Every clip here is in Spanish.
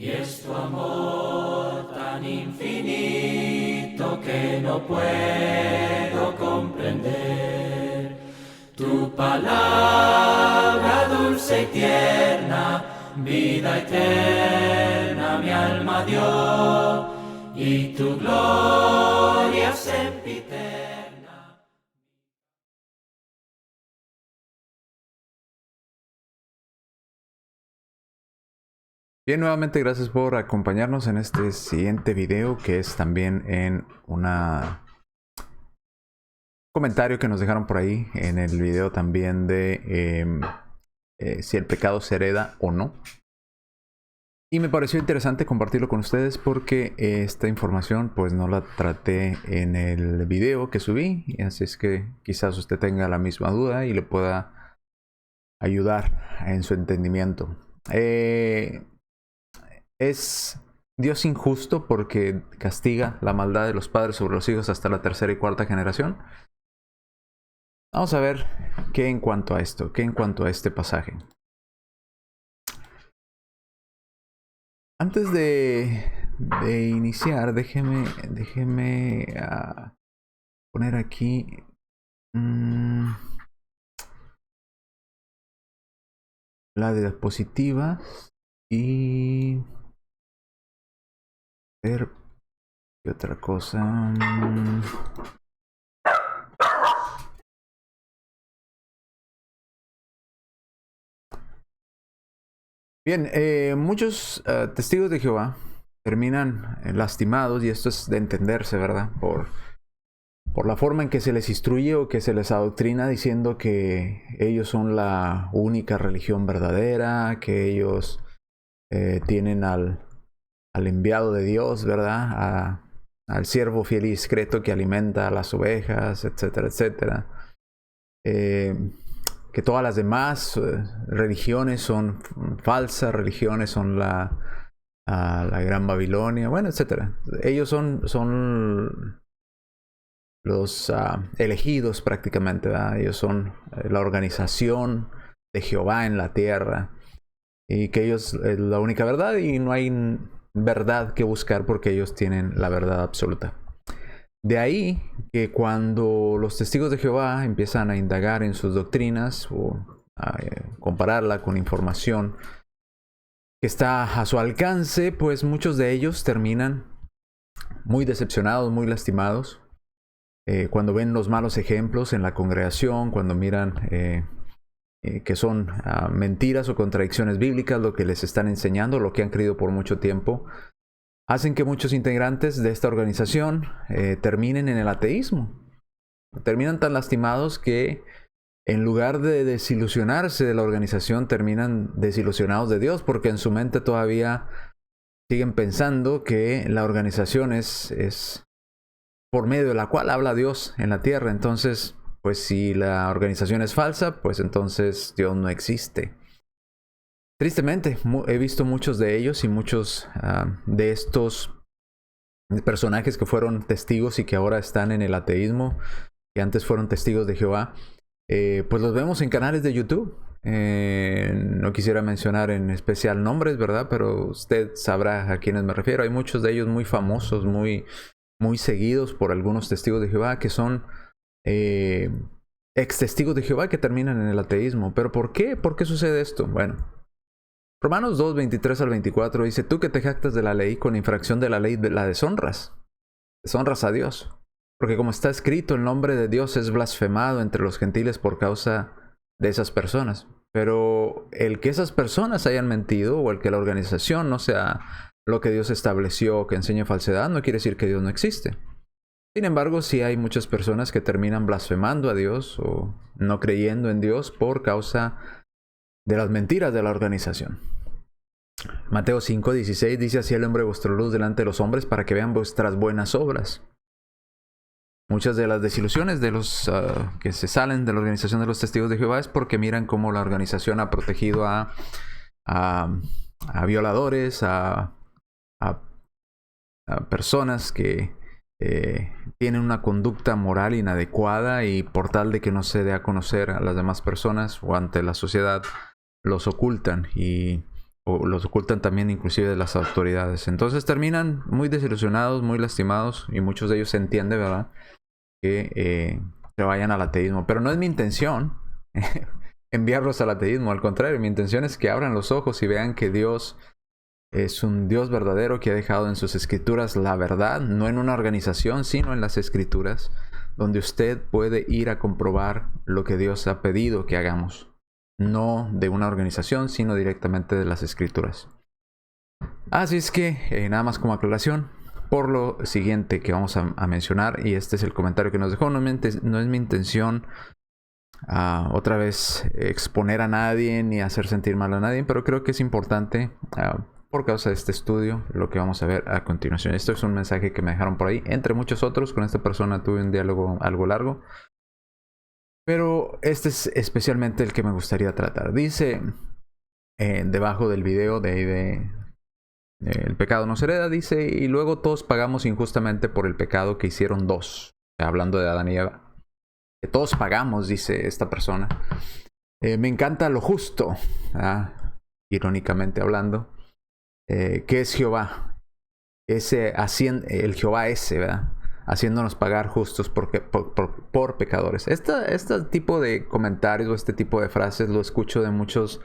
Y es tu amor tan infinito que no puedo comprender. Tu palabra dulce y tierna, vida eterna mi alma dio, y tu gloria sempiterna. Bien, nuevamente gracias por acompañarnos en este siguiente video, que es también en un comentario que nos dejaron por ahí en el video también de si el pecado se hereda o no. Y me pareció interesante compartirlo con ustedes porque esta información pues no la traté en el video que subí, y así es que quizás usted tenga la misma duda y le pueda ayudar en su entendimiento. ¿Es Dios injusto porque castiga la maldad de los padres sobre los hijos hasta la tercera y cuarta generación? Vamos a ver qué en cuanto a esto, qué en cuanto a este pasaje. Antes de iniciar, déjeme poner aquí la diapositiva y ver qué otra cosa. Bien, muchos testigos de Jehová terminan lastimados, y esto es de entenderse, ¿verdad? Por la forma en que se les instruye o que se les adoctrina diciendo que ellos son la única religión verdadera, que ellos tienen al enviado de Dios, ¿verdad? Al siervo fiel y discreto que alimenta a las ovejas, etcétera, etcétera. Que todas las demás religiones son falsas, religiones son la Gran Babilonia, bueno, etcétera. Ellos son los elegidos prácticamente, ¿verdad? Ellos son la organización de Jehová en la tierra, y que ellos es la única verdad y no hay verdad que buscar porque ellos tienen la verdad absoluta. De ahí que cuando los testigos de Jehová empiezan a indagar en sus doctrinas o a compararla con información que está a su alcance, pues muchos de ellos terminan muy decepcionados, muy lastimados, cuando ven los malos ejemplos en la congregación, cuando miran que son mentiras o contradicciones bíblicas lo que les están enseñando, lo que han creído por mucho tiempo, hacen que muchos integrantes de esta organización terminen en el ateísmo. Terminan tan lastimados que en lugar de desilusionarse de la organización, terminan desilusionados de Dios, porque en su mente todavía siguen pensando que la organización es por medio de la cual habla Dios en la tierra. Entonces, pues si la organización es falsa, pues entonces Dios no existe. Tristemente, he visto muchos de ellos y muchos de estos personajes que fueron testigos y que ahora están en el ateísmo, que antes fueron testigos de Jehová, pues los vemos en canales de YouTube. No quisiera mencionar en especial nombres, ¿verdad? Pero usted sabrá a quiénes me refiero. Hay muchos de ellos muy famosos, muy seguidos por algunos testigos de Jehová, que son ex testigos de Jehová que terminan en el ateísmo. ¿Pero por qué? ¿Por qué sucede esto? Bueno, Romanos 2, 23 al 24 dice: tú que te jactas de la ley, con infracción de la ley la deshonras. Deshonras a Dios. Porque como está escrito, el nombre de Dios es blasfemado entre los gentiles por causa de esas personas. Pero el que esas personas hayan mentido, o el que la organización no sea lo que Dios estableció, o que enseñe falsedad, no quiere decir que Dios no existe. Sin embargo, sí hay muchas personas que terminan blasfemando a Dios o no creyendo en Dios por causa de las mentiras de la organización. Mateo 5, 16 dice: así alumbre vuestra luz delante de los hombres, para que vean vuestras buenas obras. Muchas de las desilusiones de los que se salen de la organización de los testigos de Jehová es porque miran cómo la organización ha protegido a violadores, a personas que tienen una conducta moral inadecuada, y por tal de que no se dé a conocer a las demás personas o ante la sociedad, los ocultan y o los ocultan también inclusive de las autoridades. Entonces terminan muy desilusionados, muy lastimados, y muchos de ellos se entiende, ¿verdad?, que se vayan al ateísmo. Pero no es mi intención enviarlos al ateísmo. Al contrario, mi intención es que abran los ojos y vean que Dios es un Dios verdadero que ha dejado en sus escrituras la verdad, no en una organización, sino en las escrituras, donde usted puede ir a comprobar lo que Dios ha pedido que hagamos. No de una organización, sino directamente de las escrituras. Así es que, nada más como aclaración, por lo siguiente que vamos a mencionar, y este es el comentario que nos dejó, no es mi intención otra vez exponer a nadie ni hacer sentir mal a nadie, pero creo que es importante por causa de este estudio lo que vamos a ver a continuación. Esto es un mensaje que me dejaron por ahí, entre muchos otros. Con esta persona tuve un diálogo algo largo, pero este es especialmente el que me gustaría tratar. Dice debajo del video de el pecado nos hereda, dice: y luego todos pagamos injustamente por el pecado que hicieron dos. Hablando de Adán y Eva. Que todos pagamos, dice esta persona. Me encanta lo justo, irónicamente hablando. Que es Jehová. El Jehová ese, ¿verdad?, haciéndonos pagar justos por pecadores. Este tipo de comentarios o este tipo de frases lo escucho de muchas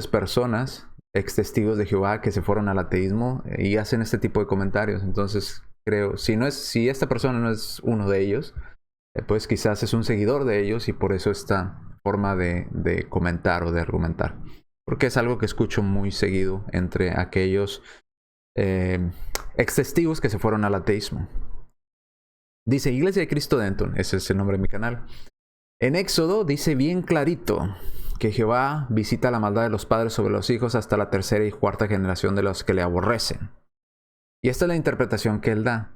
personas, ex testigos de Jehová, que se fueron al ateísmo y hacen este tipo de comentarios. Entonces creo, si esta persona no es uno de ellos, pues quizás es un seguidor de ellos, y por eso esta forma de comentar o de argumentar. Porque es algo que escucho muy seguido entre aquellos ex testigos que se fueron al ateísmo. Dice Iglesia de Cristo Denton, ese es el nombre de mi canal. En Éxodo dice bien clarito que Jehová visita la maldad de los padres sobre los hijos hasta la tercera y cuarta generación de los que le aborrecen. Y esta es la interpretación que él da.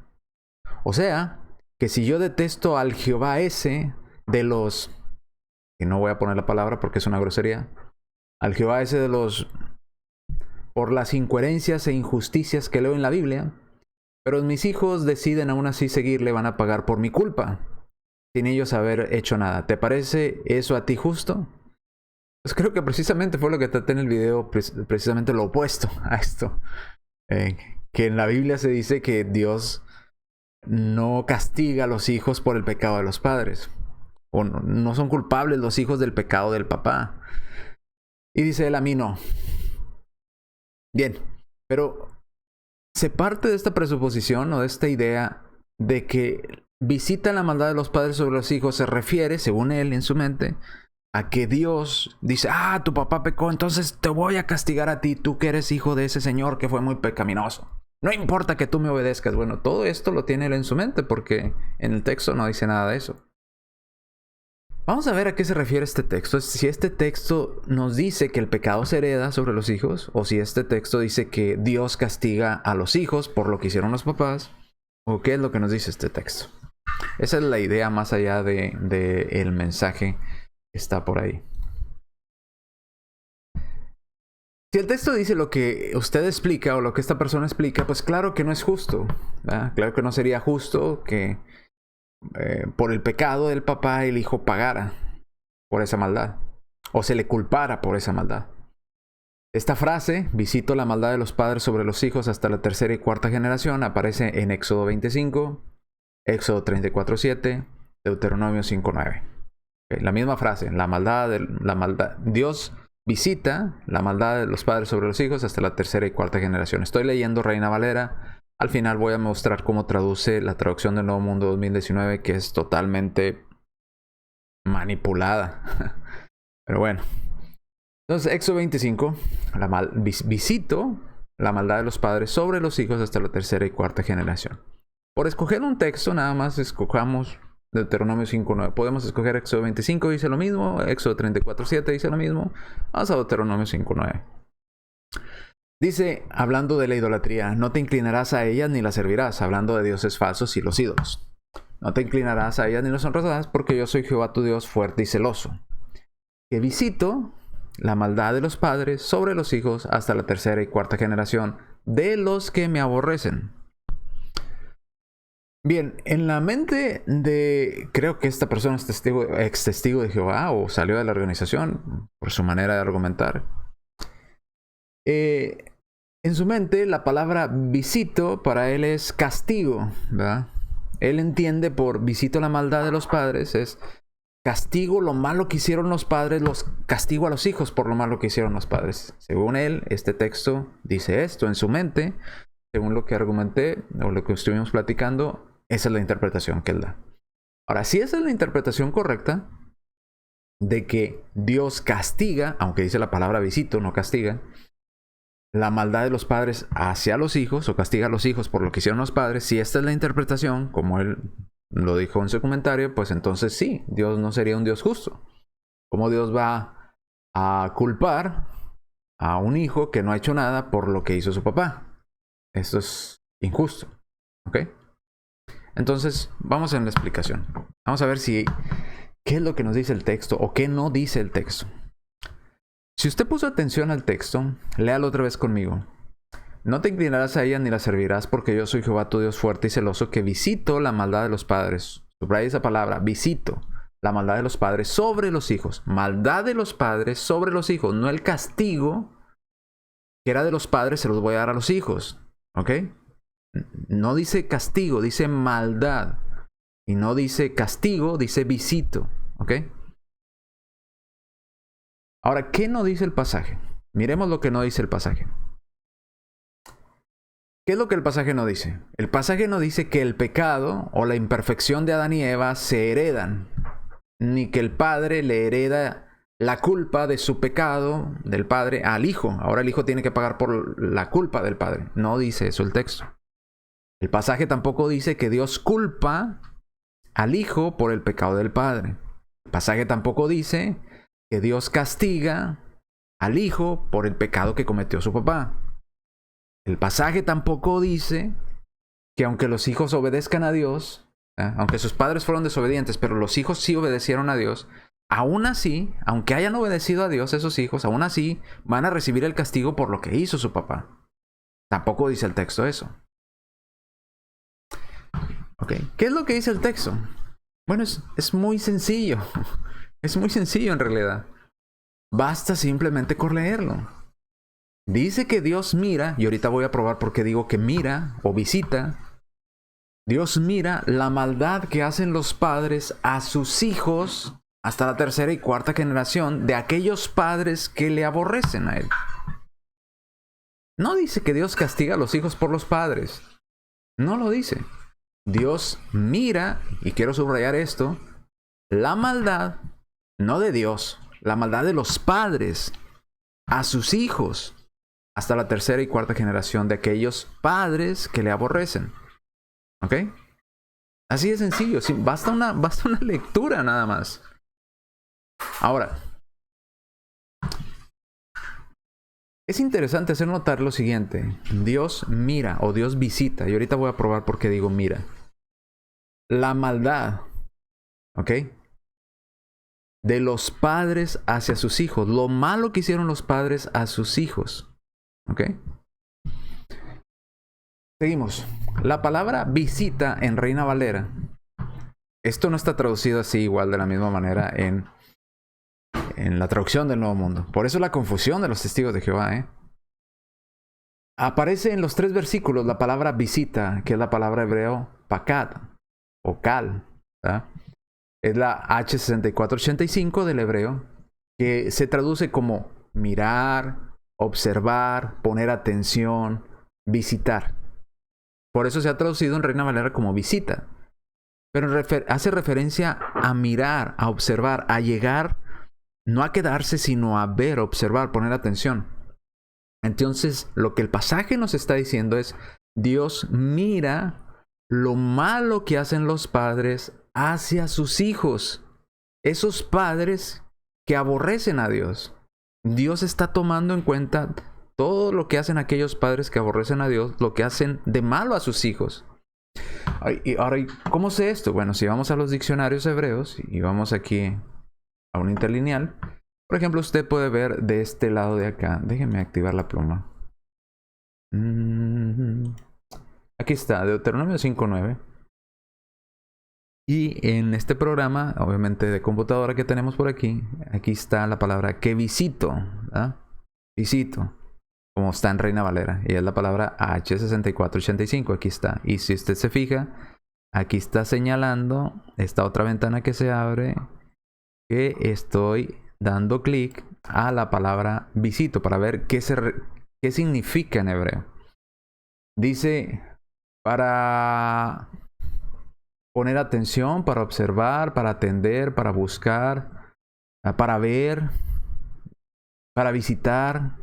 O sea, que si yo detesto al Jehová ese de los... que no voy a poner la palabra porque es una grosería. Al Jehová ese de los... por las incoherencias e injusticias que leo en la Biblia, pero mis hijos deciden aún así seguirle, van a pagar por mi culpa, sin ellos haber hecho nada. ¿Te parece eso a ti justo? Pues creo que precisamente fue lo que traté en el video, precisamente lo opuesto a esto. Que en la Biblia se dice que Dios no castiga a los hijos por el pecado de los padres. O no son culpables los hijos del pecado del papá. Y dice él: a mí no. Bien, pero se parte de esta presuposición o de esta idea de que visita la maldad de los padres sobre los hijos. Se refiere, según él en su mente, a que Dios dice: tu papá pecó, entonces te voy a castigar a ti, tú que eres hijo de ese señor que fue muy pecaminoso. No importa que tú me obedezcas. Bueno, todo esto lo tiene él en su mente, porque en el texto no dice nada de eso. Vamos a ver a qué se refiere este texto. Si este texto nos dice que el pecado se hereda sobre los hijos, o si este texto dice que Dios castiga a los hijos por lo que hicieron los papás, o qué es lo que nos dice este texto. Esa es la idea más allá de el mensaje que está por ahí. Si el texto dice lo que usted explica o lo que esta persona explica, pues claro que no es justo, ¿verdad? Claro que no sería justo que por el pecado del papá el hijo pagara por esa maldad, o se le culpara por esa maldad. Esta frase, visito la maldad de los padres sobre los hijos hasta la tercera y cuarta generación, aparece en Éxodo 25, Éxodo 34:7, Deuteronomio 5:9. La misma frase, la maldad, Dios visita la maldad de los padres sobre los hijos hasta la tercera y cuarta generación. Estoy leyendo Reina Valera. Al final voy a mostrar cómo traduce la traducción del Nuevo Mundo 2019, que es totalmente manipulada. Pero bueno. Entonces, Éxodo 25, visito la maldad de los padres sobre los hijos hasta la tercera y cuarta generación. Por escoger un texto, nada más escojamos Deuteronomio 5:9. Podemos escoger Éxodo 25, dice lo mismo. Éxodo 34:7 dice lo mismo. Vamos a Deuteronomio 5:9. Dice, hablando de la idolatría: no te inclinarás a ellas ni las servirás, hablando de dioses falsos y los ídolos. No te inclinarás a ellas ni las honrarás, porque yo soy Jehová tu Dios fuerte y celoso, que visito la maldad de los padres sobre los hijos hasta la tercera y cuarta generación de los que me aborrecen. Bien, en la mente de... creo que esta persona es ex testigo de Jehová, o salió de la organización por su manera de argumentar. En su mente, la palabra visito para él es castigo, ¿verdad? Él entiende por visito la maldad de los padres, es castigo lo malo que hicieron los padres, los castigo a los hijos por lo malo que hicieron los padres. Según él, este texto dice esto en su mente, según lo que argumenté o lo que estuvimos platicando, esa es la interpretación que él da. Ahora, si esa es la interpretación correcta, de que Dios castiga, aunque dice la palabra visito, no castiga, la maldad de los padres hacia los hijos, o castiga a los hijos por lo que hicieron los padres, si esta es la interpretación, como él lo dijo en su comentario, pues entonces sí, Dios no sería un Dios justo. ¿Cómo Dios va a culpar a un hijo que no ha hecho nada por lo que hizo su papá? Esto es injusto, ¿ok? Entonces, vamos en la explicación. Vamos a ver qué es lo que nos dice el texto o qué no dice el texto. Si usted puso atención al texto, léalo otra vez conmigo. No te inclinarás a ella ni la servirás, porque yo soy Jehová tu Dios fuerte y celoso, que visito la maldad de los padres. Subraya esa palabra, visito la maldad de los padres sobre los hijos. Maldad de los padres sobre los hijos, no el castigo que era de los padres se los voy a dar a los hijos. ¿Ok? No dice castigo, dice maldad. Y no dice castigo, dice visito. ¿Ok? Ahora, ¿qué no dice el pasaje? Miremos lo que no dice el pasaje. ¿Qué es lo que el pasaje no dice? El pasaje no dice que el pecado o la imperfección de Adán y Eva se heredan, ni que el padre le hereda la culpa de su pecado del padre al hijo. Ahora el hijo tiene que pagar por la culpa del padre. No dice eso el texto. El pasaje tampoco dice que Dios culpa al hijo por el pecado del padre. El pasaje tampoco dice que Dios castiga al hijo por el pecado que cometió su papá. El pasaje tampoco dice que aunque los hijos obedezcan a Dios, aunque sus padres fueron desobedientes, pero los hijos sí obedecieron a Dios, aún así, aunque hayan obedecido a Dios esos hijos, aún así van a recibir el castigo por lo que hizo su papá. Tampoco dice el texto eso. Okay. ¿Qué es lo que dice el texto? Bueno, es muy sencillo. Es muy sencillo en realidad. Basta simplemente con leerlo. Dice que Dios mira, y ahorita voy a probar por qué digo que mira o visita. Dios mira la maldad que hacen los padres a sus hijos hasta la tercera y cuarta generación de aquellos padres que le aborrecen a él. No dice que Dios castiga a los hijos por los padres. No lo dice. Dios mira, y quiero subrayar esto, la maldad, no de Dios, la maldad de los padres a sus hijos hasta la tercera y cuarta generación de aquellos padres que le aborrecen. ¿Ok? Así de sencillo. Sí, basta una lectura nada más. Ahora, es interesante hacer notar lo siguiente. Dios mira o Dios visita. Y ahorita voy a probar por qué digo mira. La maldad. ¿Ok? De los padres hacia sus hijos. Lo malo que hicieron los padres a sus hijos. ¿Ok? Seguimos. La palabra visita en Reina Valera. Esto no está traducido así igual de la misma manera en la traducción del Nuevo Mundo. Por eso la confusión de los testigos de Jehová. Aparece en los 3 versículos la palabra visita, que es la palabra hebreo pakat o kal. ¿Verdad? Es la H6485 del hebreo, que se traduce como mirar, observar, poner atención, visitar. Por eso se ha traducido en Reina Valera como visita. Pero hace referencia a mirar, a observar, a llegar, no a quedarse, sino a ver, observar, poner atención. Entonces, lo que el pasaje nos está diciendo es, Dios mira lo malo que hacen los padres hacia sus hijos. Esos padres que aborrecen a Dios. Dios está tomando en cuenta todo lo que hacen aquellos padres que aborrecen a Dios, lo que hacen de malo a sus hijos. Y ahora, ¿cómo sé esto? Bueno, si vamos a los diccionarios hebreos y vamos aquí a un interlineal, por ejemplo, usted puede ver de este lado de acá. Déjenme activar la pluma. Aquí está, Deuteronomio 5:9. Y en este programa, obviamente de computadora que tenemos por aquí, aquí está la palabra que visito. ¿Verdad? Visito. como está en Reina Valera, y es la palabra H6485. Aquí está. Y si usted se fija, aquí está señalando esta otra ventana que se abre, que estoy dando clic a la palabra visito para ver qué significa en hebreo. Dice, para poner atención, para observar, para atender, para buscar, para ver, para visitar.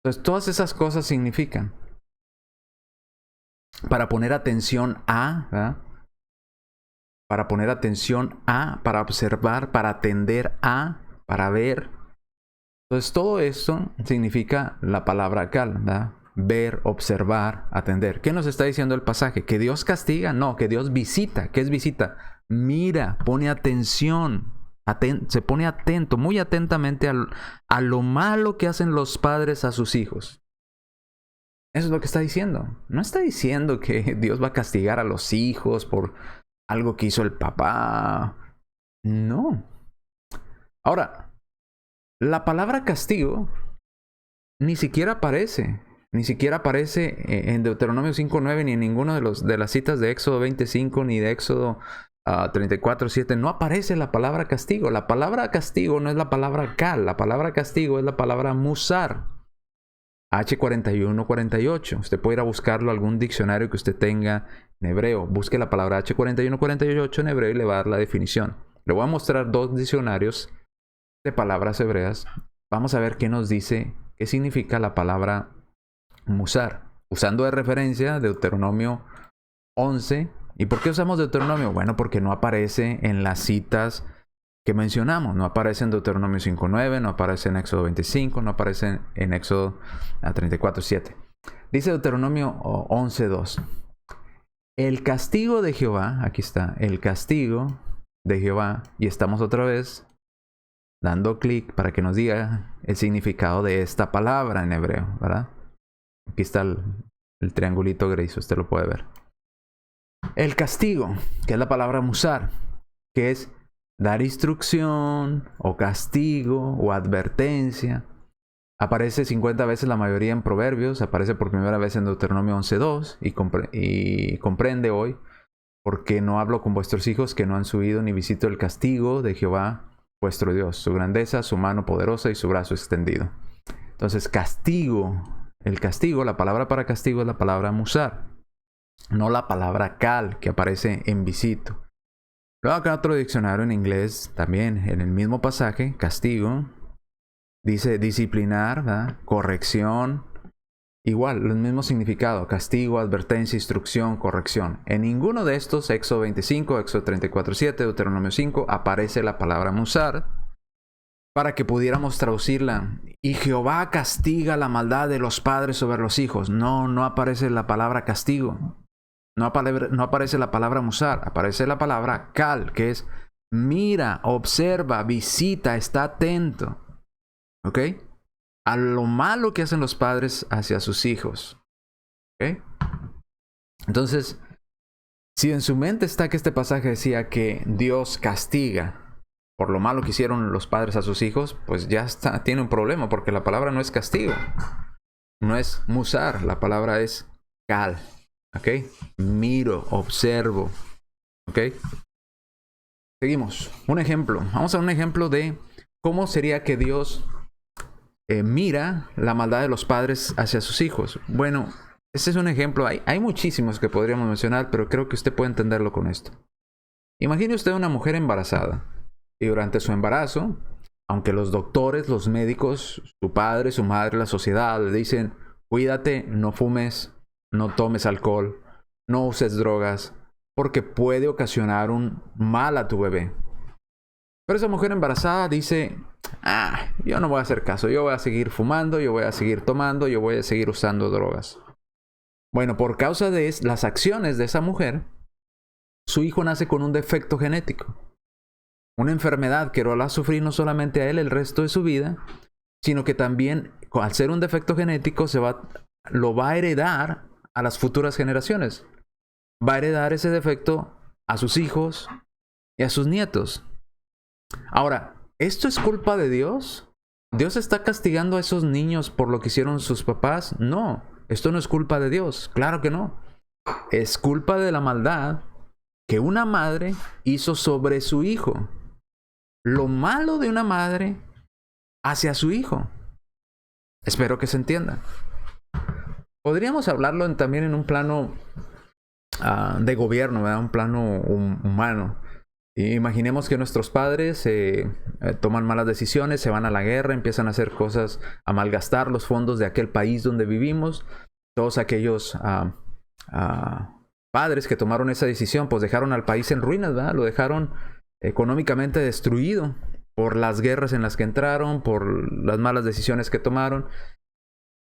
Entonces, todas esas cosas significan para poner atención a, ¿verdad? Para poner atención a, para observar, para atender a, para ver. Entonces, todo esto significa la palabra kal, ¿verdad? Ver, observar, atender. ¿Qué nos está diciendo el pasaje? ¿Que Dios castiga? No, que Dios visita. ¿Qué es visita? Mira, pone atención. Se pone atento, muy atentamente a lo malo que hacen los padres a sus hijos. Eso es lo que está diciendo. No está diciendo que Dios va a castigar a los hijos por algo que hizo el papá. No. Ahora, la palabra castigo ni siquiera aparece. Ni siquiera aparece en Deuteronomio 5:9 ni en ninguno de las citas de Éxodo 25 ni de Éxodo 34:7. No aparece la palabra castigo. La palabra castigo no es la palabra kal. La palabra castigo es la palabra musar. H4148. Usted puede ir a buscarlo, algún diccionario que usted tenga en hebreo. Busque la palabra H4148 en hebreo y le va a dar la definición. Le voy a mostrar 2 diccionarios de palabras hebreas. Vamos a ver qué nos dice, qué significa la palabra musar. Usando de referencia Deuteronomio 11. ¿Y por qué usamos Deuteronomio? Bueno, porque no aparece en las citas que mencionamos. No aparece en Deuteronomio 5:9, no aparece en Éxodo 25, no aparece en Éxodo 34:7. Dice Deuteronomio 11:2. El castigo de Jehová, aquí está, el castigo de Jehová, y estamos otra vez dando clic para que nos diga el significado de esta palabra en hebreo, ¿verdad? Aquí está el triangulito gris, usted lo puede ver. El castigo, que es la palabra musar, que es dar instrucción, o castigo, o advertencia. Aparece 50 veces la mayoría en Proverbios, aparece por primera vez en Deuteronomio 11:2, y comprende hoy, porque no hablo con vuestros hijos que no han subido ni visito el castigo de Jehová vuestro Dios, su grandeza, su mano poderosa y su brazo extendido. Entonces, castigo, el castigo, la palabra para castigo es la palabra musar, no la palabra kal que aparece en visito. Luego acá otro diccionario en inglés también, en el mismo pasaje, castigo, dice disciplinar, ¿verdad? Corrección, igual, el mismo significado, castigo, advertencia, instrucción, corrección. En ninguno de estos, Éxodo 25, Éxodo 34:7, Deuteronomio 5, aparece la palabra musar, para que pudiéramos traducirla. Y Jehová castiga la maldad de los padres sobre los hijos. No aparece la palabra castigo. No aparece la palabra musar, aparece la palabra kal, que es mira, observa, visita, está atento. ¿Ok? A lo malo que hacen los padres hacia sus hijos. ¿Ok? Entonces, si en su mente está que este pasaje decía que Dios castiga por lo malo que hicieron los padres a sus hijos, pues ya tiene un problema, porque la palabra no es castigo. No es musar, la palabra es kal. ¿Ok? Miro, observo. ¿Ok? Seguimos. Un ejemplo. Vamos a un ejemplo de cómo sería que Dios mira la maldad de los padres hacia sus hijos. Bueno, este es un ejemplo. Hay muchísimos que podríamos mencionar, pero creo que usted puede entenderlo con esto. Imagine usted una mujer embarazada. Y durante su embarazo, aunque los doctores, los médicos, su padre, su madre, la sociedad le dicen, cuídate, no fumes, no tomes alcohol, no uses drogas, porque puede ocasionar un mal a tu bebé. Pero esa mujer embarazada dice, yo no voy a hacer caso, yo voy a seguir fumando, yo voy a seguir tomando, yo voy a seguir usando drogas. Bueno, por causa de las acciones de esa mujer, su hijo nace con un defecto genético. Una enfermedad que lo va a sufrir no solamente a él el resto de su vida, sino que también, al ser un defecto genético, lo va a heredar a las futuras generaciones. Va a heredar ese defecto a sus hijos y a sus nietos. Ahora, ¿esto es culpa de Dios? ¿Dios está castigando a esos niños por lo que hicieron sus papás? No, esto no es culpa de Dios, claro que no. Es culpa de la maldad que una madre hizo sobre su hijo. Lo malo de una madre hacia su hijo. Espero que se entienda. Podríamos hablarlo también en un plano de gobierno, ¿verdad? Un plano humano. Imaginemos que nuestros padres toman malas decisiones, se van a la guerra, empiezan a hacer cosas, a malgastar los fondos de aquel país donde vivimos. Todos aquellos padres que tomaron esa decisión, pues dejaron al país en ruinas, ¿verdad? Lo dejaron económicamente destruido por las guerras en las que entraron, por las malas decisiones que tomaron.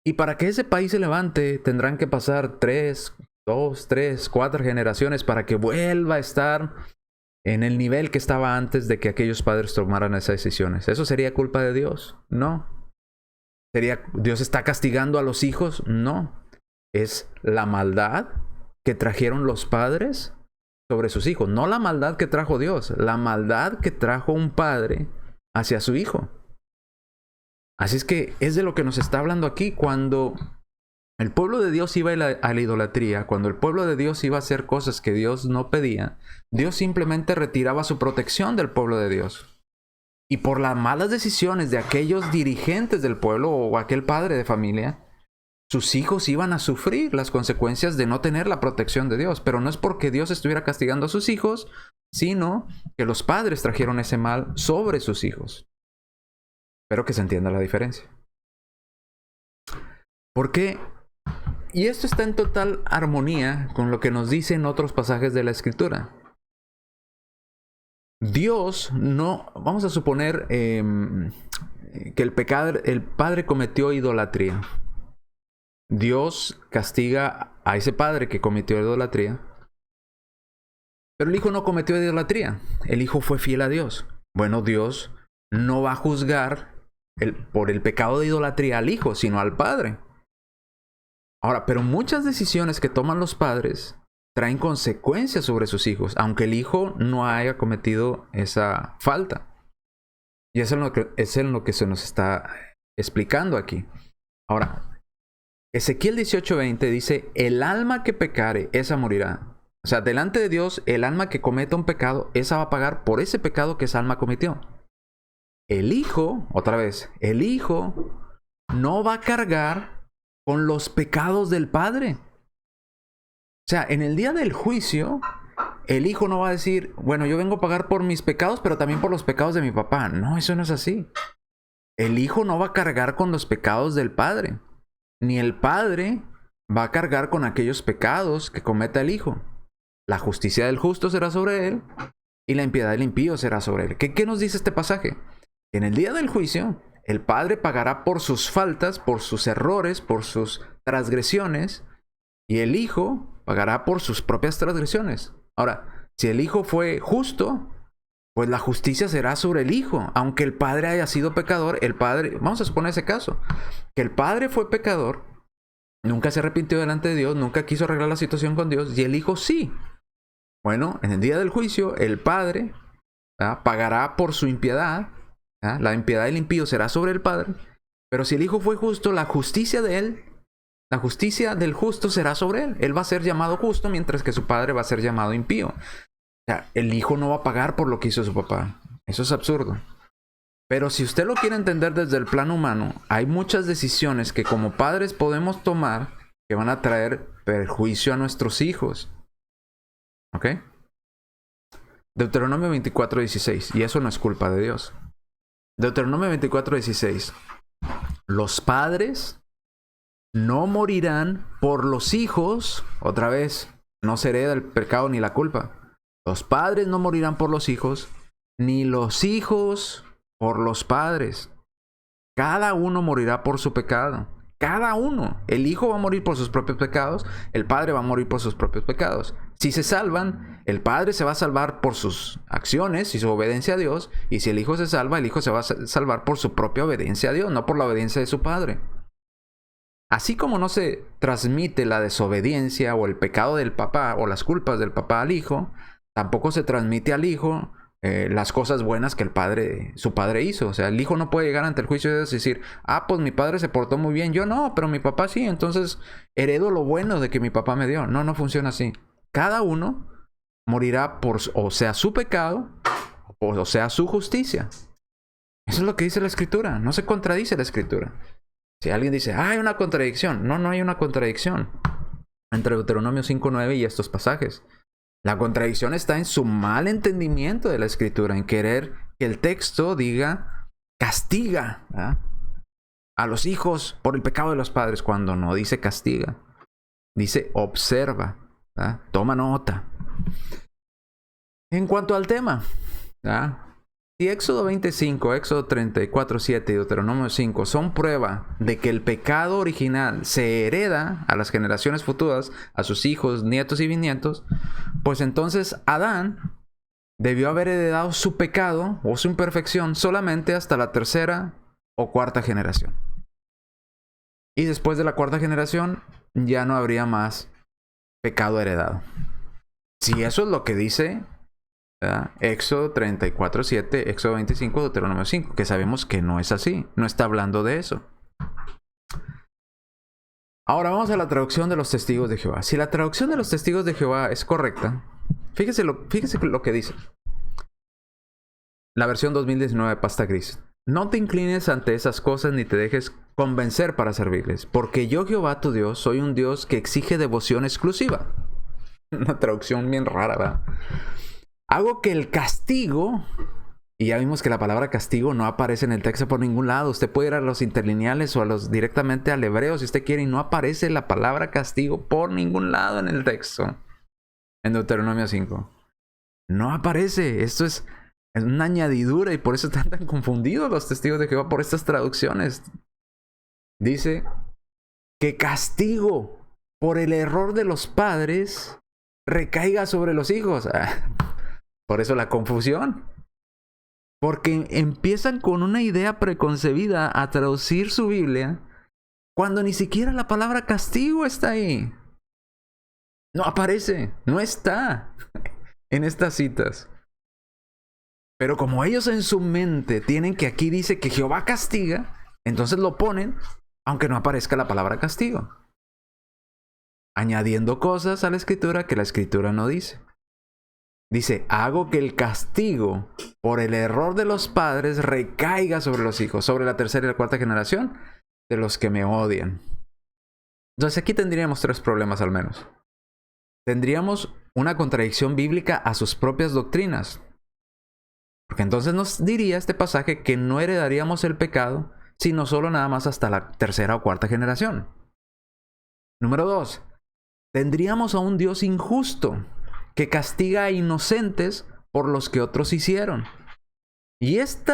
Y para que ese país se levante, tendrán que pasar 2, 3, 4 generaciones para que vuelva a estar en el nivel que estaba antes de que aquellos padres tomaran esas decisiones. ¿Eso sería culpa de Dios? No. ¿Dios está castigando a los hijos? No. Es la maldad que trajeron los padres sobre sus hijos. No la maldad que trajo Dios, la maldad que trajo un padre hacia su hijo. Así es que es de lo que nos está hablando aquí. Cuando el pueblo de Dios iba a la idolatría, cuando el pueblo de Dios iba a hacer cosas que Dios no pedía, Dios simplemente retiraba su protección del pueblo de Dios. Y por las malas decisiones de aquellos dirigentes del pueblo o aquel padre de familia, sus hijos iban a sufrir las consecuencias de no tener la protección de Dios. Pero no es porque Dios estuviera castigando a sus hijos, sino que los padres trajeron ese mal sobre sus hijos. Espero que se entienda la diferencia. ¿Por qué? Y esto está en total armonía con lo que nos dicen otros pasajes de la Escritura. Dios no, vamos a suponer que el padre cometió idolatría. Dios castiga a ese padre que cometió idolatría. Pero el hijo no cometió idolatría. El hijo fue fiel a Dios. Bueno, Dios no va a juzgar por el pecado de idolatría al hijo, sino al padre. Ahora, pero muchas decisiones que toman los padres traen consecuencias sobre sus hijos, aunque el hijo no haya cometido esa falta. Y eso es en lo que se nos está explicando aquí. Ahora, Ezequiel 18:20 dice, el alma que pecare, esa morirá. O sea, delante de Dios, el alma que cometa un pecado, esa va a pagar por ese pecado que esa alma cometió. El hijo, otra vez, el hijo no va a cargar con los pecados del padre. O sea, en el día del juicio, el hijo no va a decir, bueno, yo vengo a pagar por mis pecados, pero también por los pecados de mi papá. No, eso no es así. El hijo no va a cargar con los pecados del padre. Ni el padre va a cargar con aquellos pecados que cometa el hijo. La justicia del justo será sobre él y la impiedad del impío será sobre él. ¿Qué nos dice este pasaje? En el día del juicio, el padre pagará por sus faltas, por sus errores, por sus transgresiones, y el hijo pagará por sus propias transgresiones. Ahora, si el hijo fue justo, pues la justicia será sobre el hijo. Aunque el padre haya sido pecador, el padre, vamos a suponer ese caso, que el padre fue pecador, nunca se arrepintió delante de Dios, nunca quiso arreglar la situación con Dios, y el hijo sí. Bueno, en el día del juicio, el padre pagará por su impiedad. La impiedad del impío será sobre el padre. Pero si el hijo fue justo, la justicia de él, la justicia del justo será sobre él. Él va a ser llamado justo, mientras que su padre va a ser llamado impío. O sea, el hijo no va a pagar por lo que hizo su papá. Eso es absurdo. Pero si usted lo quiere entender desde el plano humano, hay muchas decisiones que como padres podemos tomar que van a traer perjuicio a nuestros hijos. ¿Ok? Deuteronomio 24:16. Y eso no es culpa de Dios. Deuteronomio 24:16. Los padres no morirán por los hijos. Otra vez, no se hereda el pecado ni la culpa. Los padres no morirán por los hijos, ni los hijos por los padres. Cada uno morirá por su pecado. Cada uno. El hijo va a morir por sus propios pecados, el padre va a morir por sus propios pecados. Si se salvan, el padre se va a salvar por sus acciones y su obediencia a Dios, y si el hijo se salva, el hijo se va a salvar por su propia obediencia a Dios, no por la obediencia de su padre. Así como no se transmite la desobediencia o el pecado del papá o las culpas del papá al hijo, tampoco se transmite al hijo las cosas buenas que su padre hizo. O sea, el hijo no puede llegar ante el juicio de Dios y decir, pues mi padre se portó muy bien, yo no, pero mi papá sí, entonces heredo lo bueno de que mi papá me dio. No, no funciona así. Cada uno morirá por o sea su pecado o sea su justicia. Eso es lo que dice la Escritura. No se contradice la Escritura. Si alguien dice, hay una contradicción. No, no hay una contradicción entre Deuteronomio 5:9 y estos pasajes. La contradicción está en su mal entendimiento de la Escritura, en querer que el texto diga castiga, ¿verdad?, a los hijos por el pecado de los padres, cuando no dice castiga. Dice observa, ¿verdad? Toma nota. En cuanto al tema, ¿verdad?, si Éxodo 25, Éxodo 34:7 y Deuteronomio 5 son prueba de que el pecado original se hereda a las generaciones futuras, a sus hijos, nietos y bisnietos, pues entonces Adán debió haber heredado su pecado o su imperfección solamente hasta la tercera o cuarta generación. Y después de la cuarta generación ya no habría más pecado heredado. Si eso es lo que dice, ¿verdad?, Éxodo 34:7, Éxodo 25, Deuteronomio 5, que sabemos que no es así, no está hablando de eso. Ahora vamos a la traducción de los testigos de Jehová. Si la traducción de los testigos de Jehová es correcta, fíjese lo que dice la versión 2019 pasta gris. No te inclines ante esas cosas ni te dejes convencer para servirles, porque yo, Jehová tu Dios, soy un Dios que exige devoción exclusiva. Una traducción bien rara, ¿verdad? Hago que el castigo, y ya vimos que la palabra castigo no aparece en el texto por ningún lado. Usted puede ir a los interlineales o directamente al hebreo si usted quiere, y no aparece la palabra castigo por ningún lado en el texto. En Deuteronomio 5. No aparece. Esto es una añadidura y por eso están tan confundidos los testigos de Jehová por estas traducciones. Dice que castigo por el error de los padres recaiga sobre los hijos. Por eso la confusión. Porque empiezan con una idea preconcebida a traducir su Biblia cuando ni siquiera la palabra castigo está ahí. No aparece, no está en estas citas. Pero como ellos en su mente tienen que aquí dice que Jehová castiga, entonces lo ponen aunque no aparezca la palabra castigo, añadiendo cosas a la Escritura que la Escritura no dice. Dice, hago que el castigo por el error de los padres recaiga sobre los hijos, sobre la tercera y la cuarta generación de los que me odian. Entonces aquí tendríamos tres problemas al menos. Tendríamos una contradicción bíblica a sus propias doctrinas. Porque entonces nos diría este pasaje que no heredaríamos el pecado, sino solo nada más hasta la tercera o cuarta generación. Número 2. Tendríamos a un Dios injusto que castiga a inocentes por los que otros hicieron. Y este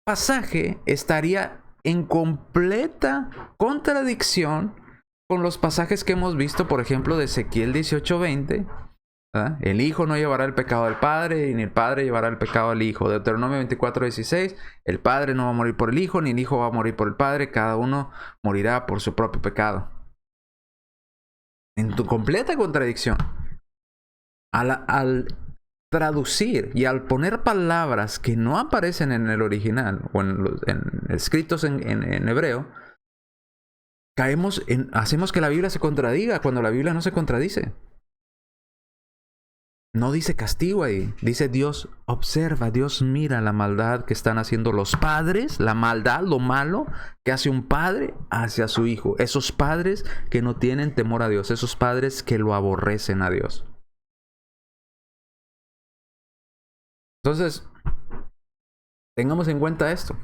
pasaje estaría en completa contradicción con los pasajes que hemos visto, por ejemplo, de Ezequiel 18:20. ¿verdad? El hijo no llevará el pecado del padre, ni el padre llevará el pecado del hijo. Deuteronomio 24:16, el padre no va a morir por el hijo, ni el hijo va a morir por el padre, cada uno morirá por su propio pecado. En tu completa contradicción. Al traducir y al poner palabras que no aparecen en el original o escritos en hebreo, hacemos que la Biblia se contradiga cuando la Biblia no se contradice. No dice castigo ahí, dice Dios observa, Dios mira la maldad que están haciendo los padres, la maldad, lo malo que hace un padre hacia su hijo. Esos padres que no tienen temor a Dios, esos padres que lo aborrecen a Dios. Entonces, tengamos en cuenta esto.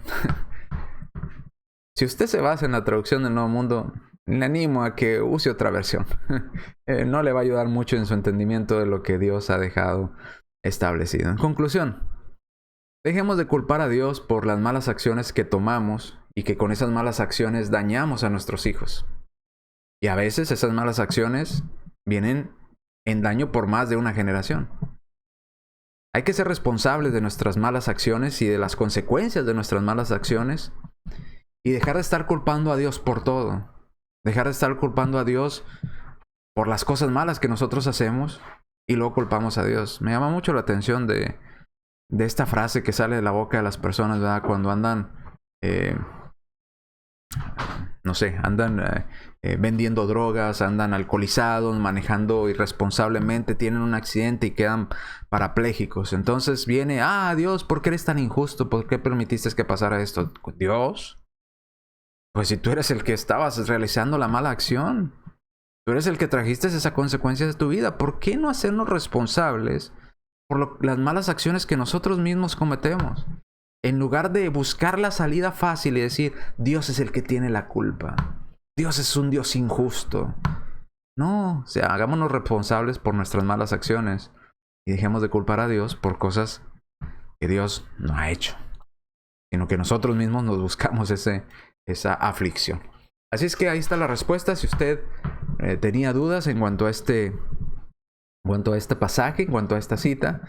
Si usted se basa en la traducción del Nuevo Mundo, le animo a que use otra versión. No le va a ayudar mucho en su entendimiento de lo que Dios ha dejado establecido. En conclusión, dejemos de culpar a Dios por las malas acciones que tomamos y que con esas malas acciones dañamos a nuestros hijos. Y a veces esas malas acciones vienen en daño por más de una generación. Hay que ser responsables de nuestras malas acciones y de las consecuencias de nuestras malas acciones y dejar de estar culpando a Dios por todo. Dejar de estar culpando a Dios por las cosas malas que nosotros hacemos y luego culpamos a Dios. Me llama mucho la atención de de esta frase que sale de la boca de las personas, ¿verdad? Cuando andan, no sé, andan vendiendo drogas, andan alcoholizados, manejando irresponsablemente, tienen un accidente y quedan parapléjicos. Entonces viene, Dios, ¿por qué eres tan injusto? ¿Por qué permitiste que pasara esto? Dios, pues si tú eres el que estabas realizando la mala acción, tú eres el que trajiste esa consecuencia de tu vida, ¿por qué no hacernos responsables por las malas acciones que nosotros mismos cometemos? En lugar de buscar la salida fácil y decir, Dios es el que tiene la culpa. Dios es un Dios injusto. No, o sea, hagámonos responsables por nuestras malas acciones y dejemos de culpar a Dios por cosas que Dios no ha hecho, sino que nosotros mismos nos buscamos esa aflicción. Así es que ahí está la respuesta. Si usted tenía dudas en cuanto a este pasaje, en cuanto a esta cita,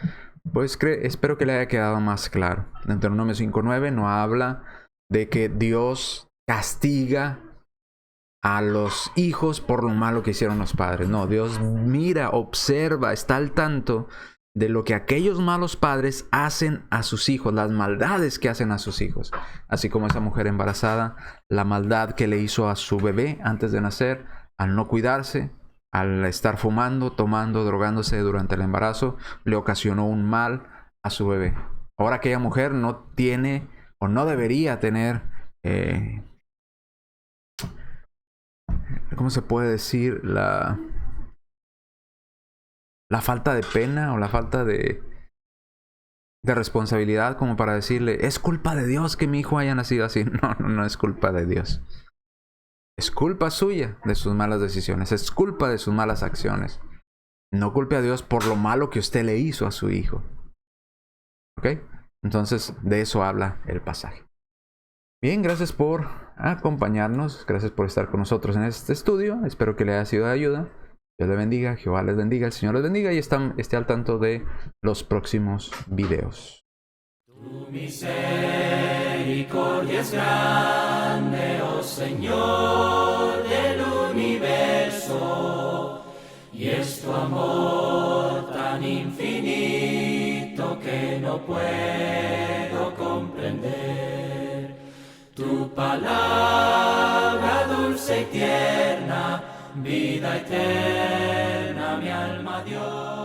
pues espero que le haya quedado más claro. Deuteronomio 5:9 no habla de que Dios castiga a los hijos por lo malo que hicieron los padres. No, Dios mira, observa, está al tanto de lo que aquellos malos padres hacen a sus hijos, las maldades que hacen a sus hijos. Así como esa mujer embarazada, la maldad que le hizo a su bebé antes de nacer, al no cuidarse, al estar fumando, tomando, drogándose durante el embarazo, le ocasionó un mal a su bebé. Ahora aquella mujer no tiene o no debería tener, ¿cómo se puede decir? La falta de pena o la falta de responsabilidad como para decirle, es culpa de Dios que mi hijo haya nacido así. No es culpa de Dios. Es culpa suya de sus malas decisiones. Es culpa de sus malas acciones. No culpe a Dios por lo malo que usted le hizo a su hijo. ¿Ok? Entonces, de eso habla el pasaje. Bien, gracias por acompañarnos. Gracias por estar con nosotros en este estudio. Espero que le haya sido de ayuda. Dios le bendiga, Jehová les bendiga, el Señor les bendiga y esté al tanto de los próximos videos. Tu misericordia es grande, oh Señor del universo, y es tu amor tan infinito que no puedo comprender. Tu palabra dulce y tierna, vida eterna, mi alma Dios.